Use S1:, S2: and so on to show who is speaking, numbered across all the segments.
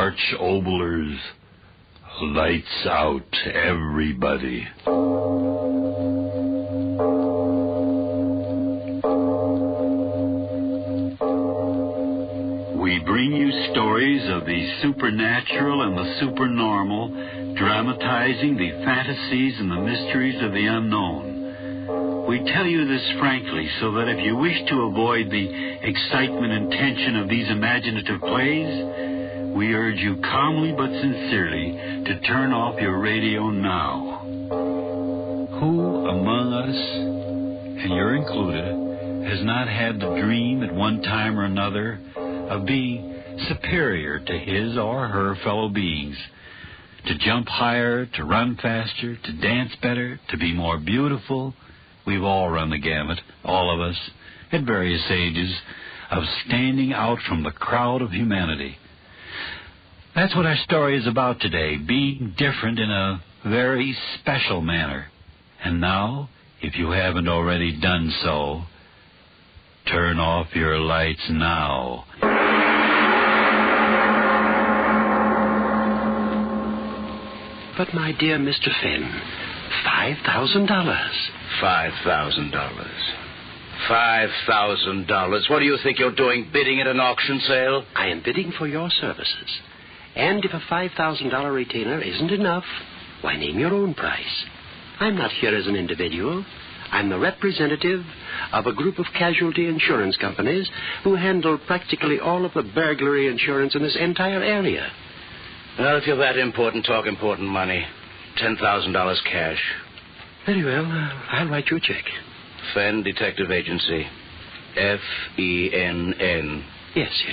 S1: arch obolers. Lights out, everybody. We bring you stories of the supernatural and the supernormal, dramatizing the fantasies and the mysteries of the unknown. We tell you this frankly so that if you wish to avoid the excitement and tension of these imaginative plays, we urge you calmly but sincerely to turn off your radio now. Who among us, and you're included, has not had the dream at one time or another of being superior to his or her fellow beings, to jump higher, to run faster, to dance better, to be more beautiful? We've all run the gamut, all of us, at various ages, of standing out from the crowd of humanity. That's what our story is about today, being different in a very special manner. And now, if you haven't already done so, turn off your lights now.
S2: But, my dear Mr. Finn, $5,000.
S3: $5,000. $5,000. What do you think you're doing, bidding at an auction sale?
S2: I am bidding for your services. And if a $5,000 retainer isn't enough, why, name your own price. I'm not here as an individual. I'm the representative of a group of casualty insurance companies who handle practically all of the burglary insurance in this entire area.
S3: Well, if you're that important, talk important money. $10,000 cash.
S2: Very well. I'll write you a check.
S3: Fenn Detective Agency. F-E-N-N.
S2: Yes.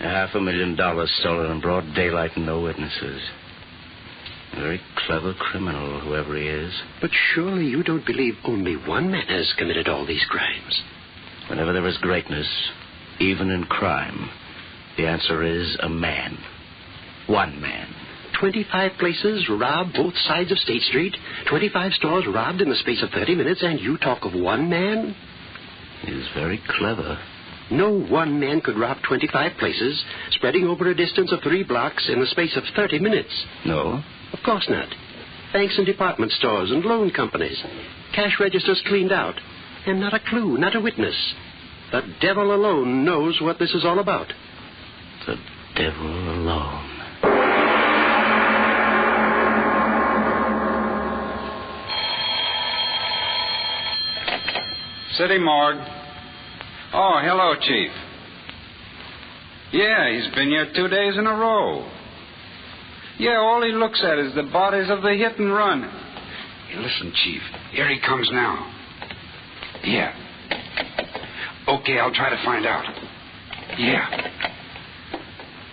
S3: $500,000 stolen in broad daylight and no witnesses. A very clever criminal, whoever he is.
S2: But surely you don't believe only one man has committed all these crimes.
S3: Whenever there is greatness, even in crime, the answer is a man. One man.
S2: 25 places robbed both sides of State Street, 25 stores robbed in the space of 30 minutes, and you talk of one man?
S3: He's very clever.
S2: No one man could rob 25 places, spreading over a distance of 3 blocks in the space of 30 minutes.
S3: No?
S2: Of course not. Banks and department stores and loan companies. Cash registers cleaned out. And not a clue, not a witness. The devil alone knows what this is all about.
S3: The devil alone.
S4: City morgue. Oh, hello, Chief. Yeah, he's been here 2 days in a row. Yeah, all he looks at is the bodies of the hit and run.
S5: Hey, listen, Chief. Here he comes now. Yeah. Okay, I'll try to find out. Yeah.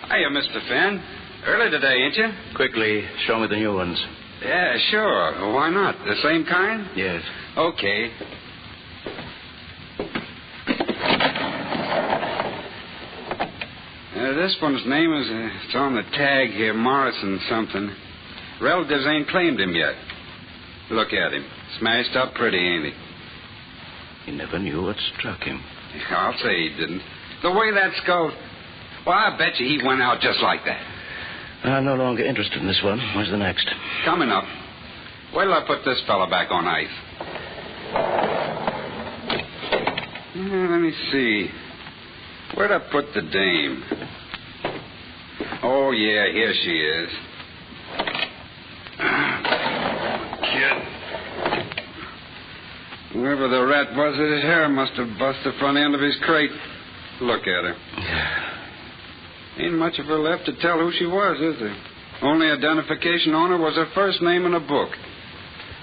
S4: Hiya, Mr. Finn. Early today, ain't you?
S3: Quickly, show me the new ones.
S4: Yeah, sure. Why not? The same kind?
S3: Yes.
S4: Okay. This one's name is, it's on the tag here, Morrison something. Relatives ain't claimed him yet. Look at him. Smashed up pretty, ain't he?
S3: He never knew what struck him.
S4: I'll say he didn't. The way that skull... Well, I bet you he went out just like that.
S3: I'm no longer interested in this one. Where's the next?
S4: Coming up. Wait till I put this fella back on ice. Let me see. Where'd I put the dame? Oh, yeah, here she is. Kid. Whoever the rat was at his hair must have busted the front end of his crate. Look at her. Ain't much of her left to tell who she was, is there? Only identification on her was her first name in a book.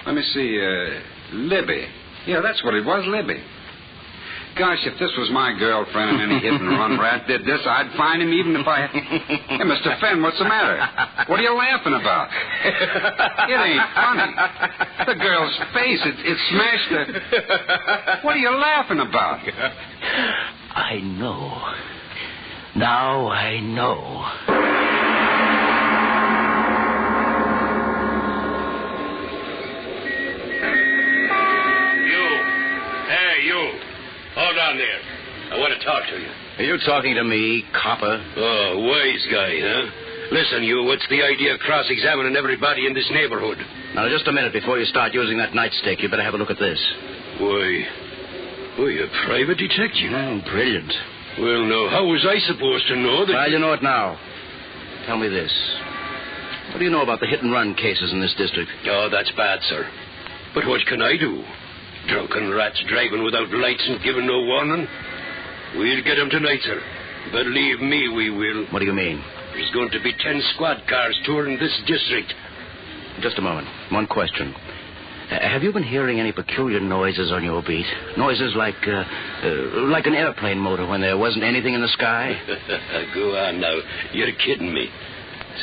S4: Let me see, Libby. Yeah, that's what it was, Libby. Gosh, if this was my girlfriend and any hit-and-run rat did this, I'd find him even if I... Hey, Mr. Fenn, what's the matter? What are you laughing about? It ain't funny. The girl's face, it smashed her... What are you laughing about?
S3: I know. Now I know.
S6: You. Hey, you. Hold on there.
S2: I want to talk to you.
S3: Are you talking to me, copper?
S2: Oh, wise guy, huh? Listen, you, what's the idea of cross-examining everybody in this neighborhood?
S3: Now, just a minute before you start using that nightstick, you better have a look at this.
S2: Why, a private detective?
S3: Oh, brilliant.
S2: Well, now, how was I supposed to know that...
S3: Well, you know it now. Tell me this. What do you know about the hit-and-run cases in this district?
S2: Oh, that's bad, sir. But what can I do? Drunken rats driving without lights and giving no warning? We'll get them tonight, sir. Believe me, we will.
S3: What do you mean?
S2: There's going to be 10 squad cars touring this district.
S3: Just a moment. One question. Have you been hearing any peculiar noises on your beat? Noises like an airplane motor when there wasn't anything in the sky?
S2: Go on now. You're kidding me.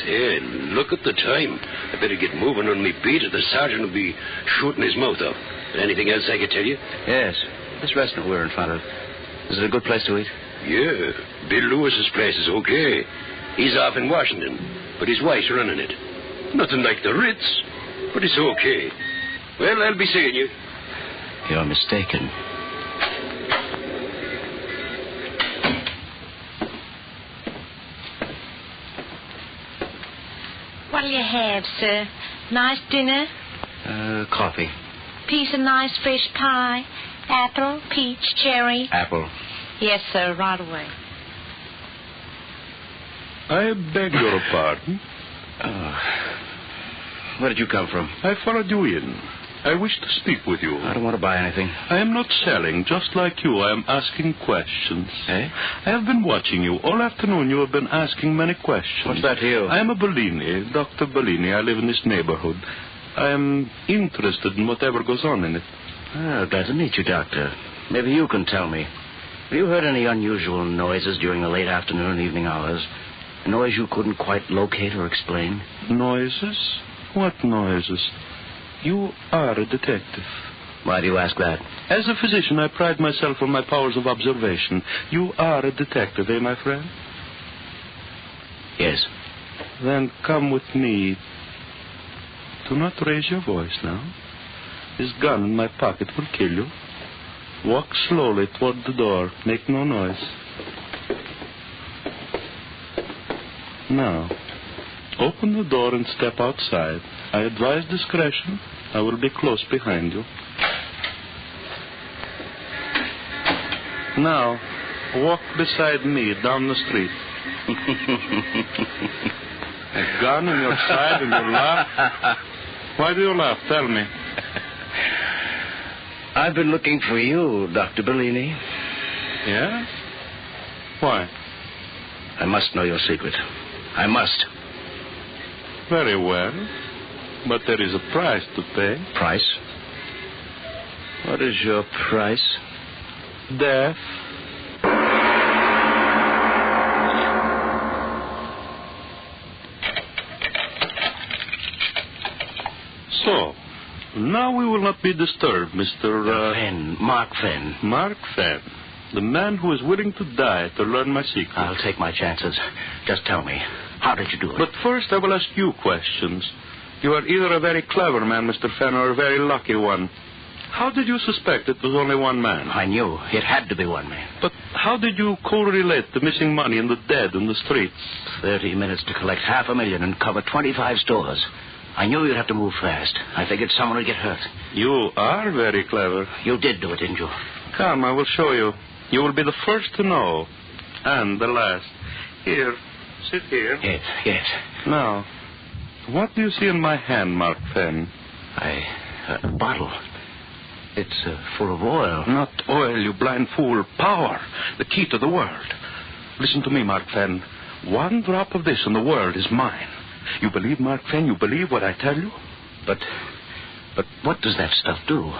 S2: Say, look at the time. I better get moving on me beat or the sergeant will be shooting his mouth off. Anything else I could tell you?
S3: Yes. This restaurant we're in front of. Is it a good place to eat?
S2: Yeah. Bill Lewis's place is okay. He's off in Washington, but his wife's running it. Nothing like the Ritz, but it's okay. Well, I'll be seeing you.
S3: You're mistaken.
S6: What'll you have, sir? Nice dinner?
S3: Coffee.
S6: Piece of nice fresh pie? Apple, peach, cherry?
S3: Apple.
S6: Yes, sir, right away.
S7: I beg your pardon.
S3: Where did you come from?
S7: I followed you in. I wish to speak with you.
S3: I don't want to buy anything.
S7: I am not selling. Just like you, I am asking questions.
S3: Eh?
S7: I have been watching you. All afternoon you have been asking many questions.
S3: What's that to you?
S7: I am a Bellini, Dr. Bellini. I live in this neighborhood. I am interested in whatever goes on in it.
S3: Glad to meet you, Doctor. Maybe you can tell me. Have you heard any unusual noises during the late afternoon and evening hours? A noise you couldn't quite locate or explain?
S7: Noises? What noises? You are a detective.
S3: Why do you ask that?
S7: As a physician, I pride myself on my powers of observation. You are a detective, eh, my friend?
S3: Yes.
S7: Then come with me. Do not raise your voice now. This gun in my pocket will kill you. Walk slowly toward the door. Make no noise. Now, open the door and step outside. I advise discretion. I will be close behind you. Now, walk beside me down the street. A gun on your side and you laugh? Why do you laugh? Tell me.
S3: I've been looking for you, Dr. Bellini.
S7: Yeah? Why?
S3: I must know your secret. I must.
S7: Very well. But there is a price to pay.
S3: Price? What is your price?
S7: Death. So, now we will not be disturbed, Mr.
S3: Fenn. Mark Fenn.
S7: Mark Fenn. The man who is willing to die to learn my secret.
S3: I'll take my chances. Just tell me, how did you do it?
S7: But first I will ask you questions. You are either a very clever man, Mr. Fenn, or a very lucky one. How did you suspect it was only one man?
S3: I knew. It had to be one man.
S7: But how did you correlate the missing money and the dead in the streets?
S3: 30 minutes to collect $500,000 and cover 25 stores. I knew you'd have to move fast. I figured someone would get hurt.
S7: You are very clever.
S3: You did do it, didn't you?
S7: Come, I will show you. You will be the first to know. And the last. Here. Sit here.
S3: Yes.
S7: Now, what do you see in my hand, Mark Fenn?
S3: A bottle. It's full of oil.
S7: Not oil, you blind fool. Power. The key to the world. Listen to me, Mark Fenn. One drop of this and the world is mine. You believe, Mark Fenn? You believe what I tell you?
S3: But what does that stuff do?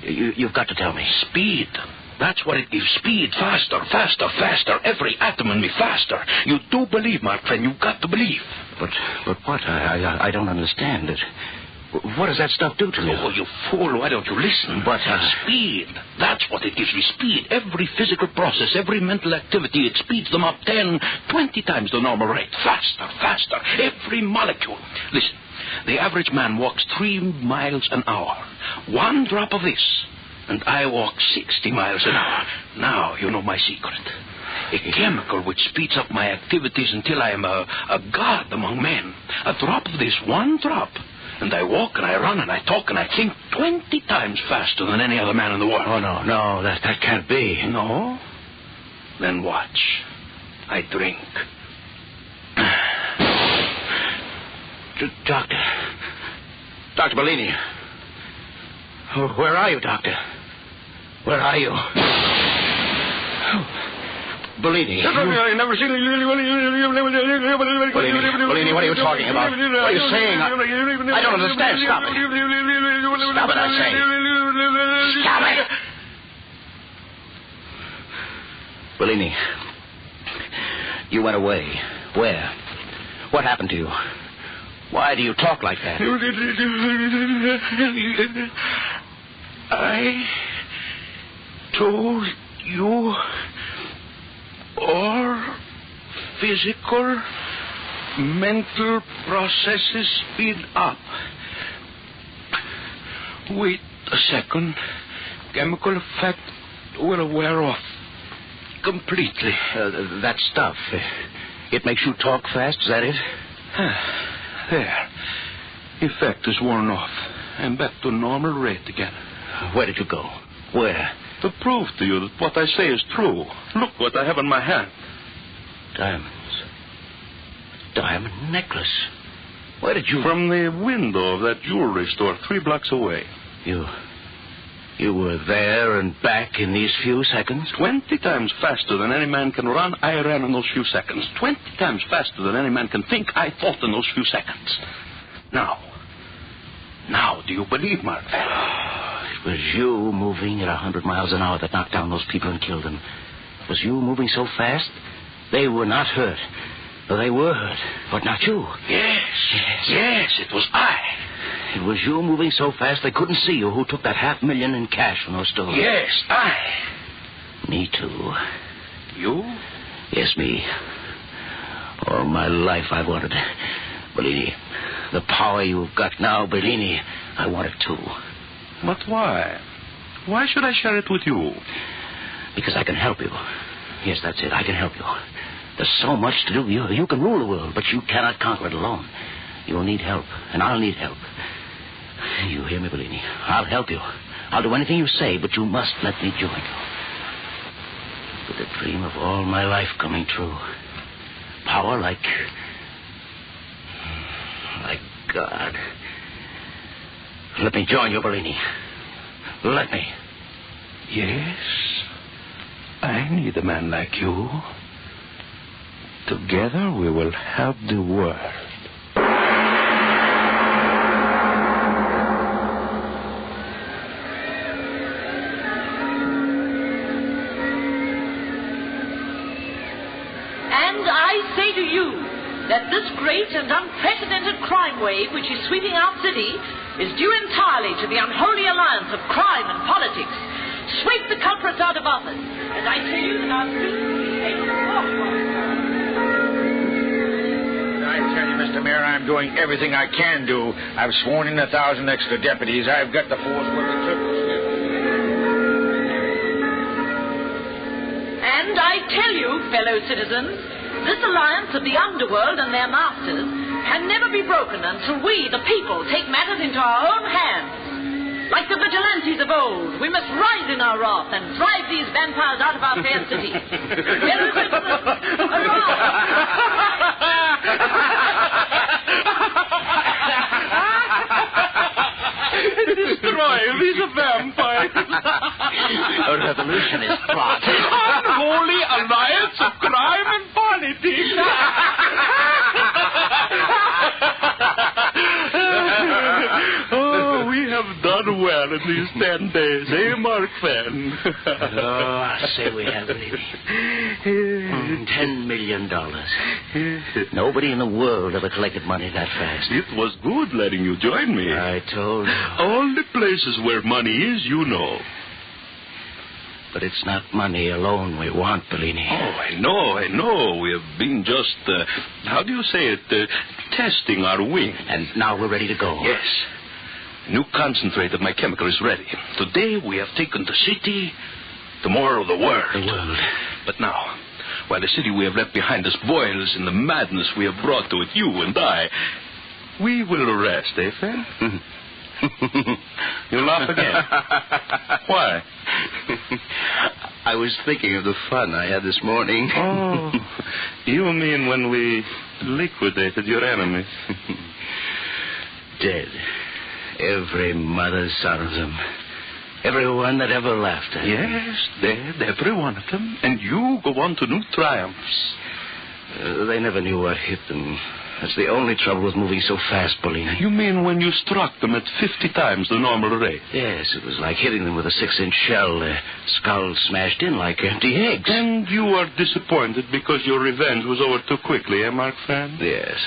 S3: You've got to tell me.
S7: Speed. That's what it gives. Speed. Faster. Every atom in me faster. You do believe, Mark Fenn. You've got to believe.
S3: But what? I don't understand it. What does that stuff do to you?
S7: Oh, you fool. Why don't you listen?
S3: But
S7: speed. That's what it gives me. Speed. Every physical process, every mental activity, it speeds them up 10, 20 times the normal rate. Faster. Every molecule. Listen. The average man walks 3 miles an hour. One drop of this,
S8: and I walk 60 miles an hour. Now you know my secret. A chemical which speeds up my activities until I am a god among men. A drop of this, one drop, and I walk and I run and I talk and I think 20 times faster than any other man in the world.
S3: Oh, no, that can't be.
S8: No? Then watch. I drink.
S3: Dr. Bellini. Where are you, Doctor? Where are you? Bellini.
S8: I've never seen it.
S3: Bellini, what are you talking about? What are you saying? I don't understand. Stop it. Stop it, I say. Stop it. Bellini, you went away. Where? What happened to you? Why do you talk like that?
S8: I told you all physical, mental processes speed up. Wait a second. Chemical effect will wear off completely.
S3: That stuff, it makes you talk fast, is that it?
S8: There. Effect is worn off. I'm back to normal rate again.
S3: Where did you go? Where?
S8: To prove to you that what I say is true. Look what I have in my hand.
S3: Diamonds. Diamond necklace. Where did you...
S8: From the window of that jewelry store 3 blocks away.
S3: You were there and back in these few seconds?
S8: 20 times faster than any man can run, I ran in those few seconds. 20 times faster than any man can think, I thought in those few seconds. Now, do you believe, Mark?
S3: It was you moving at 100 miles an hour that knocked down those people and killed them. It was you moving so fast, they were not hurt. Well, they were hurt, but not you.
S8: Yes, it was I.
S3: It was you moving so fast they couldn't see you who took that $500,000 in cash from those stores.
S8: Yes, I.
S3: Me too.
S8: You?
S3: Yes, me. All my life I wanted. Bellini, the power you've got now, Bellini, I want it too.
S8: But why? Why should I share it with you?
S3: Because I can help you. Yes, that's it. I can help you. There's so much to do. You can rule the world, but you cannot conquer it alone. You'll need help, and I'll need help. You hear me, Bellini? I'll help you. I'll do anything you say, but you must let me join you. With the dream of all my life coming true. Power like God. Let me join you, Bellini. Let me.
S8: Yes. I need a man like you. Together we will help the world.
S9: That this great and unprecedented crime wave which is sweeping our city is due entirely to the unholy alliance of crime and politics. Sweep the culprits out of office, as I tell you that our streets will be able to walk
S10: I tell you, Mr. Mayor, I'm doing everything I can do. I've sworn in 1,000 extra deputies. I've got the force where it took.
S9: And I tell you, fellow citizens, this alliance of the underworld and their masters can never be broken until we, the people, take matters into our own hands. Like the vigilantes of old, we must rise in our wrath and drive these vampires out of our fair city. Fellow citizens,
S8: Destroy these vampires.
S3: A revolutionist plot.
S8: Unholy alliance of crime and politics. Oh, we have done well in these 10 days, eh, Mark Fenn?
S3: Oh, I say we have, Lady. $10 million. Nobody in the world ever collected money that fast.
S8: It was good letting you join me.
S3: I told you.
S8: All the places where money is, you know.
S3: But it's not money alone we want, Bellini.
S8: Oh, I know. We have been just, how do you say it, testing our wing.
S3: And now we're ready to go.
S8: Yes. New concentrate of my chemical is ready. Today we have taken the city, tomorrow the world.
S3: The world.
S8: But now, while the city we have left behind us boils in the madness we have brought to it, you and I, we will rest, eh, friend?
S3: You laugh again.
S8: Why?
S3: I was thinking of the fun I had this morning.
S7: Oh, you mean when we liquidated your enemy?
S3: Dead. Every mother's son of them. Everyone that ever laughed at me.
S8: Yes, dead, every one of them. And you go on to new triumphs.
S3: They never knew what hit them. That's the only trouble with moving so fast, Bellini.
S8: You mean when you struck them at 50 times the normal rate?
S3: Yes, it was like hitting them with a 6-inch shell. Their skulls smashed in like empty eggs.
S7: And you are disappointed because your revenge was over too quickly, eh, Mark Fan?
S3: Yes.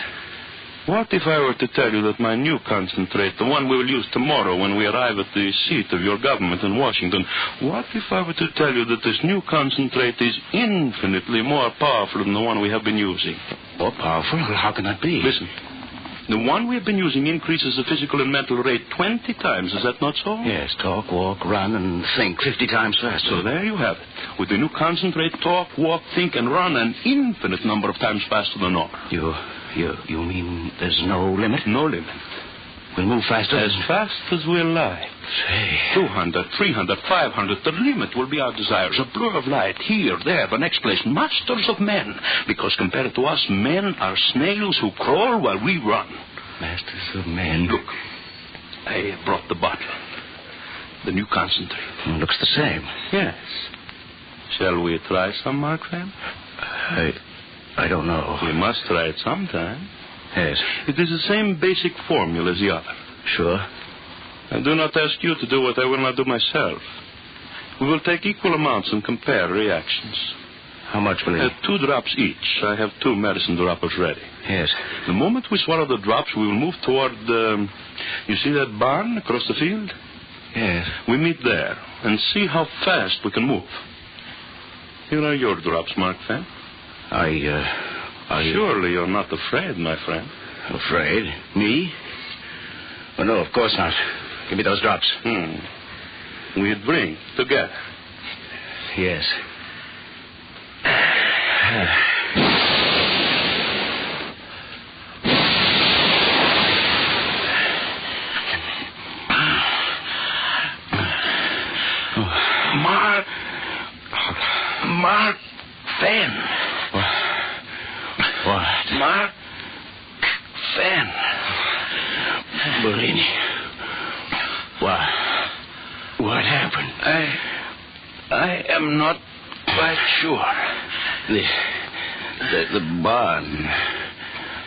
S7: What if I were to tell you that my new concentrate, the one we will use tomorrow when we arrive at the seat of your government in Washington, what if I were to tell you that this new concentrate is infinitely more powerful than the one we have been using?
S3: More powerful? How can that be?
S7: Listen. The one we have been using increases the physical and mental rate 20 times. Is that not so?
S3: Yes, talk, walk, run, and think 50 times faster.
S7: So there you have it. With the new concentrate, talk, walk, think, and run an infinite number of times faster than normal.
S3: You mean there's no limit?
S7: No limit.
S3: We'll move faster?
S7: As fast as we'll like.
S3: Say.
S7: 200, 300, 500. The limit will be our desires. A blur of light here, there, the next place. Masters of men. Because compared to us, men are snails who crawl while we run.
S3: Masters of men.
S7: Look, I brought the bottle. The new concentrate.
S3: It looks the same.
S7: Yes. Shall we try some, Mark Fan?
S3: I don't know.
S7: We must try it sometime.
S3: Yes.
S7: It is the same basic formula as the other.
S3: Sure.
S7: I do not ask you to do what I will not do myself. We will take equal amounts and compare reactions.
S3: How much will it?
S7: 2 drops each. I have 2 medicine droppers ready.
S3: Yes.
S7: The moment we swallow the drops, we will move toward you see that barn across the field?
S3: Yes.
S7: We meet there and see how fast we can move. Here are your drops, Mark Fan. Surely you're not afraid, my friend.
S3: Afraid? Me? Oh, no, of course not. Give me those drops.
S7: We drink together.
S3: Yes.
S8: Mark Fan.
S3: What?
S8: Mark Fan.
S3: Bellini. What happened?
S8: I am not quite sure.
S3: The barn.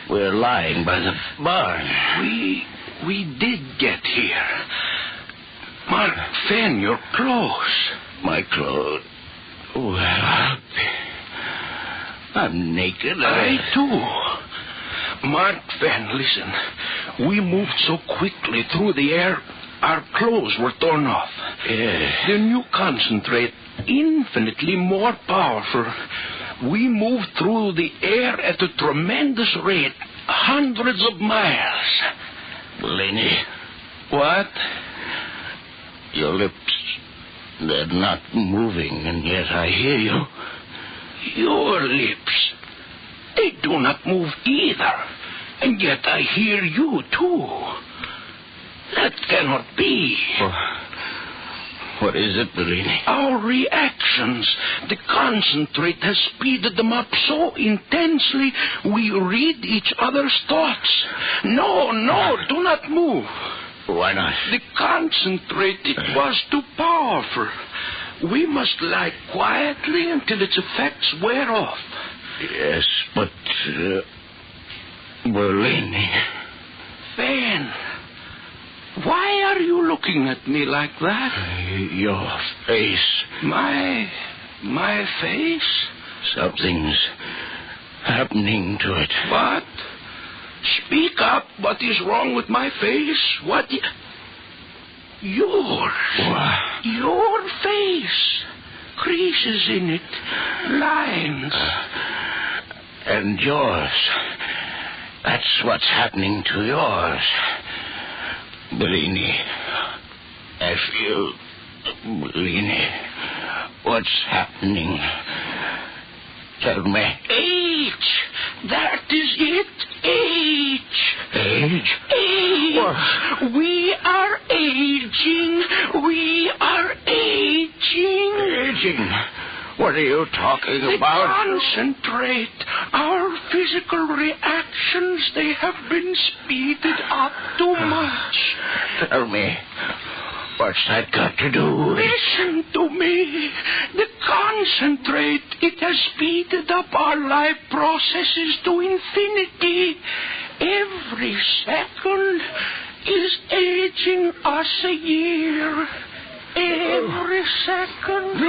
S3: We're lying by the barn.
S8: We did get here. Mark Fan, your clothes.
S3: My clothes? Well, I'm naked.
S8: I too. Mark Fan, listen. We moved so quickly through the air, our clothes were torn off.
S3: Yes.
S8: The new concentrate, infinitely more powerful. We moved through the air at a tremendous rate, hundreds of miles.
S3: Bellini.
S8: What?
S3: Your lips, they're not moving, and yet I hear you.
S8: Your lips, they do not move either, and yet I hear you too. That cannot be.
S3: What is it, Bellini?
S8: Our reactions. The concentrate has speeded them up so intensely we read each other's thoughts. No, do not move.
S3: Why not?
S8: The concentrate, it was too powerful. We must lie quietly until its effects wear off.
S3: Yes, but... Bellini.
S8: Fan, why are you looking at me like that?
S3: Your face.
S8: My face?
S3: Something's happening to it.
S8: What? Speak up. What is wrong with my face? What? Yours.
S3: What?
S8: Your face. Creases in it. Lines.
S3: And yours. That's what's happening to yours. Bellini. I feel... Bellini. What's happening? Tell me.
S8: Age. That is it. Age.
S3: Age?
S8: Age.
S3: What?
S8: We are aging. We are aging.
S3: Aging? What are you talking about?
S8: Concentrate. Our physical reactions, they have been speeded up too much.
S3: Tell me, what's that got to do with...
S8: Listen to me. The concentrate, it has speeded up our life processes to infinity. Every second is aging us a year. Every second.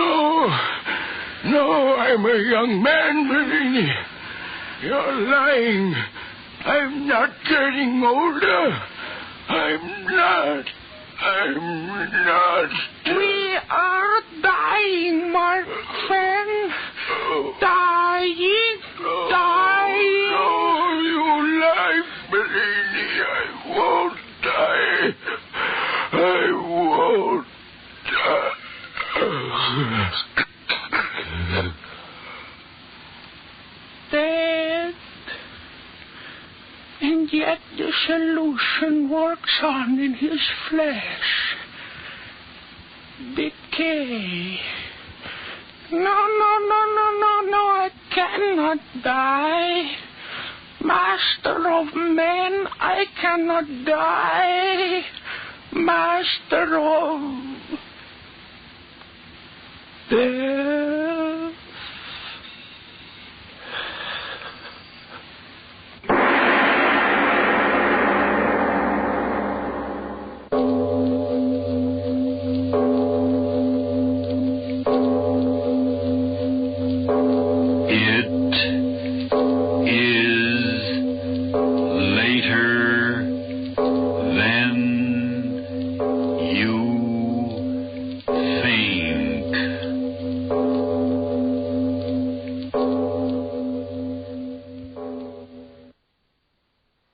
S3: No, I'm a young man, Bellini. You're lying. I'm not getting older. I'm not.
S8: We are dying, Mark Twain. Dying.
S3: No, you lie, Bellini. I won't die. I won't die.
S8: Dead. And yet the solution works on in his flesh. Decay. No, I cannot die. Master of men, I cannot die. Master of... Death.